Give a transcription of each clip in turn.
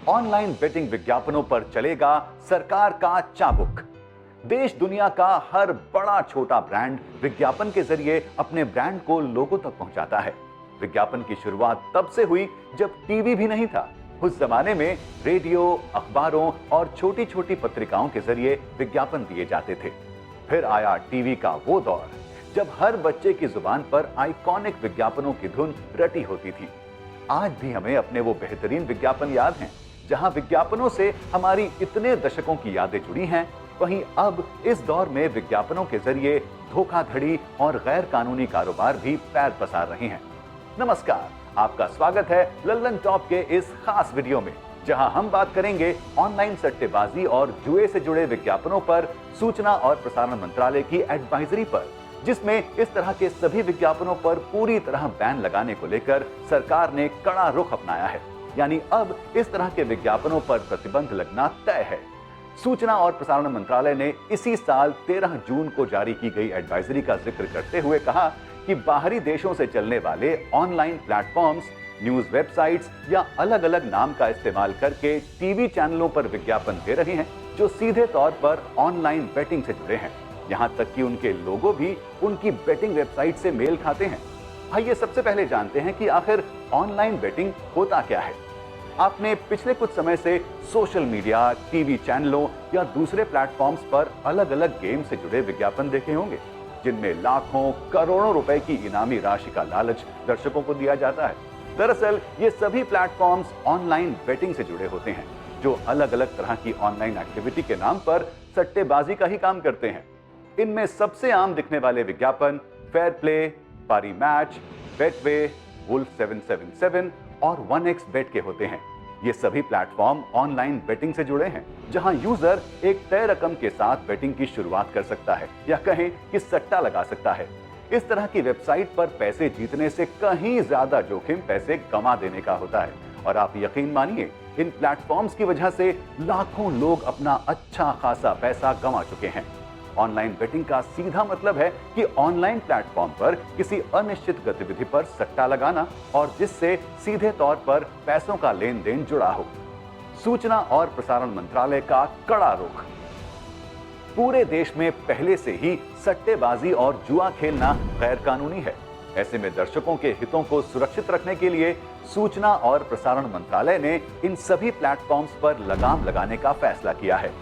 Online betting विज्ञापनों पर चलेगा सरकार का चाबुक। देश दुनिया का हर बड़ा छोटा ब्रांड विज्ञापन के जरिए अपने ब्रांड को लोगों तक पहुंचाता है। विज्ञापन की शुरुआत तब से हुई जब टीवी भी नहीं था। उस जमाने में रेडियो, अखबारों और छोटी छोटी पत्रिकाओं के जरिए विज्ञापन दिए जाते थे। फिर आया टीवी का वो दौर जब हर बच्चे की जुबान पर आइकॉनिक विज्ञापनों की धुन रटी होती थी। आज भी हमें अपने वो बेहतरीन विज्ञापन याद हैं, जहां विज्ञापनों से हमारी इतने दशकों की यादें जुड़ी हैं। वहीं अब इस दौर में विज्ञापनों के जरिए धोखाधड़ी और गैर कानूनी कारोबार भी पैर पसार रहे हैं। नमस्कार, आपका स्वागत है लल्लन टॉप के इस खास वीडियो में, जहां हम बात करेंगे ऑनलाइन सट्टेबाजी और जुए से जुड़े विज्ञापनों पर सूचना और प्रसारण मंत्रालय की एडवाइजरी पर, जिसमें इस तरह के सभी विज्ञापनों पर पूरी तरह बैन लगाने को लेकर सरकार ने कड़ा रुख अपनाया है। यानी अब इस तरह के विज्ञापनों पर प्रतिबंध लगना तय है। सूचना और प्रसारण मंत्रालय ने इसी साल 13 जून को जारी की गई एडवाइजरी का जिक्र करते हुए कहा कि बाहरी देशों से चलने वाले ऑनलाइन प्लेटफॉर्म्स, न्यूज वेबसाइट्स या अलग अलग नाम का इस्तेमाल करके टीवी चैनलों पर विज्ञापन दे रहे हैं जो सीधे तौर पर ऑनलाइन बेटिंग से जुड़े हैं। यहां तक कि उनके लोगो भी उनकी बेटिंग वेबसाइट से मेल खाते हैं। आइए सबसे पहले जानते हैं कि आखिर ऑनलाइन बेटिंग होता क्या है। आपने पिछले कुछ समय से सोशल मीडिया, टीवी चैनलों या दूसरे प्लेटफॉर्म्स पर अलग अलग गेम से जुड़े विज्ञापन देखे होंगे, जिनमें लाखों करोड़ों रुपए की इनामी राशि का लालच दर्शकों को दिया जाता है। दरअसल ये सभी प्लेटफॉर्म्स ऑनलाइन बेटिंग से जुड़े होते हैं, जो अलग अलग तरह की ऑनलाइन एक्टिविटी के नाम पर सट्टेबाजी का ही काम करते हैं। इनमें सबसे आम दिखने वाले विज्ञापन फेयर प्ले, पारी मैच, बेटवे, वुल्फ 777 और 1x बेट के होते हैं। ये सभी प्लेटफॉर्म ऑनलाइन बेटिंग से जुड़े हैं, जहां यूजर एक तय रकम के साथ बेटिंग की शुरुआत कर सकता है या कहें कि सट्टा लगा सकता है। इस तरह की वेबसाइट पर पैसे जीतने से कहीं ज्यादा जोखिम पैसे गंवा देने का होता है। और आप यकीन मानिए, इन प्लेटफॉर्म्स की वजह से लाखों लोग अपना अच्छा खासा पैसा गंवा चुके हैं। ऑनलाइन बेटिंग का सीधा मतलब है कि ऑनलाइन प्लेटफॉर्म पर किसी अनिश्चित गतिविधि पर सट्टा लगाना और जिससे सीधे तौर पर पैसों का लेन देन जुड़ा हो। सूचना और प्रसारण मंत्रालय का कड़ा रुख। पूरे देश में पहले से ही सट्टेबाजी और जुआ खेलना गैर कानूनी है। ऐसे में दर्शकों के हितों को सुरक्षित रखने के लिए सूचना और प्रसारण मंत्रालय ने इन सभी प्लेटफॉर्म्स पर लगाम लगाने का फैसला किया है।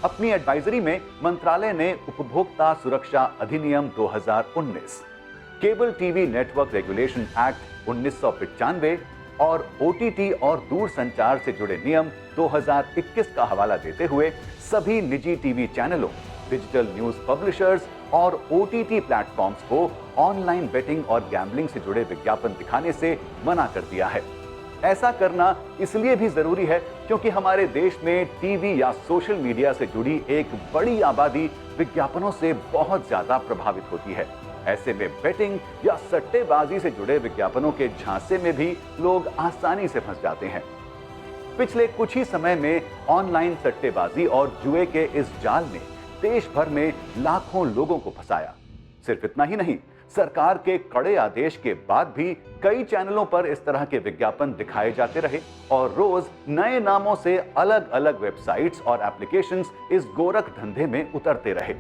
अपनी एडवाइजरी में मंत्रालय ने उपभोक्ता सुरक्षा अधिनियम 2019, cable TV network regulation act 1995 और ओटीटी और दूरसंचार से जुड़े नियम 2021 का हवाला देते हुए सभी निजी टीवी चैनलों, डिजिटल न्यूज पब्लिशर्स और ओटीटी प्लेटफॉर्म्स को ऑनलाइन बेटिंग और गैम्बलिंग से जुड़े विज्ञापन दिखाने से मना कर दिया है। ऐसा करना इसलिए भी जरूरी है क्योंकि हमारे देश में टीवी या सोशल मीडिया से जुड़ी एक बड़ी आबादी विज्ञापनों से बहुत ज्यादा प्रभावित होती है। ऐसे में बेटिंग या सट्टेबाजी से जुड़े विज्ञापनों के झांसे में भी लोग आसानी से फंस जाते हैं। पिछले कुछ ही समय में ऑनलाइन सट्टेबाजी और जुए के इस जाल ने देश भर में लाखों लोगों को फंसाया। सिर्फ इतना ही नहीं, सरकार के कड़े आदेश के बाद भी कई चैनलों पर इस तरह के विज्ञापन दिखाए जाते रहे और रोज नए नामों से अलग अलग वेबसाइट्स और एप्लीकेशंस इस गोरख धंधे में उतरते रहे।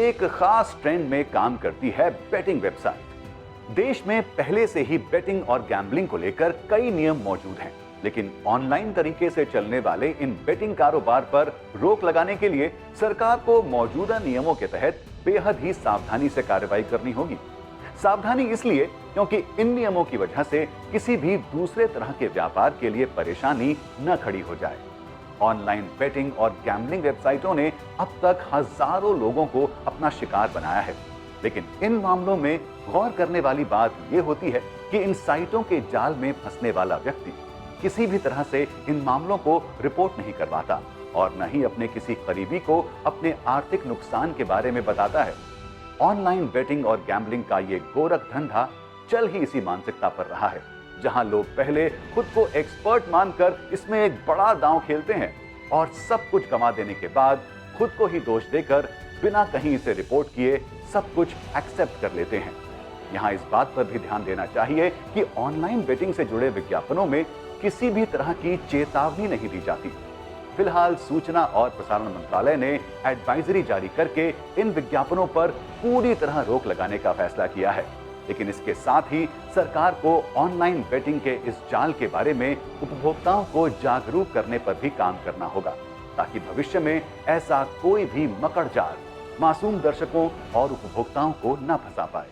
एक खास ट्रेंड में काम करती है बेटिंग वेबसाइट। देश में पहले से ही बेटिंग और गैम्बलिंग को लेकर कई नियम मौजूद हैं, लेकिन ऑनलाइन तरीके से चलने वाले इन बेटिंग कारोबार पर रोक लगाने के लिए सरकार को मौजूदा नियमों के तहत बेहद ही सावधानी से कार्रवाई करनी होगी। सावधानी इसलिए क्योंकि इन नियमों की वजह से किसी भी दूसरे तरह के व्यापार के लिए परेशानी न खड़ी हो जाए। ऑनलाइन बेटिंग और गैम्बलिंग वेबसाइटों ने अब तक हजारों लोगों को अपना शिकार बनाया है, लेकिन इन मामलों में गौर करने वाली बात यह होती है कि इन साइटों के जाल में फंसने वाला व्यक्ति किसी भी तरह से इन मामलों को रिपोर्ट नहीं करवाता और न ही अपने किसी करीबी को अपने आर्थिक नुकसान के बारे में बताता है। ऑनलाइन बेटिंग और गैम्बलिंग का ये गोरख धंधा चल ही इसी मानसिकता पर रहा है, जहां लोग पहले खुद को एक्सपर्ट मानकर इसमें एक बड़ा दांव खेलते हैं और सब कुछ गंवा देने के बाद खुद को ही दोष देकर बिना कहीं इसे रिपोर्ट किए सब कुछ एक्सेप्ट कर लेते हैं। यहाँ इस बात पर भी ध्यान देना चाहिए कि ऑनलाइन बेटिंग से जुड़े विज्ञापनों में किसी भी तरह की चेतावनी नहीं दी जाती। फिलहाल सूचना और प्रसारण मंत्रालय ने एडवाइजरी जारी करके इन विज्ञापनों पर पूरी तरह रोक लगाने का फैसला किया है। लेकिन इसके साथ ही सरकार को ऑनलाइन बेटिंग के इस जाल के बारे में उपभोक्ताओं को जागरूक करने पर भी काम करना होगा, ताकि भविष्य में ऐसा कोई भी मकड़ जाल मासूम दर्शकों और उपभोक्ताओं को न फंसा पाए।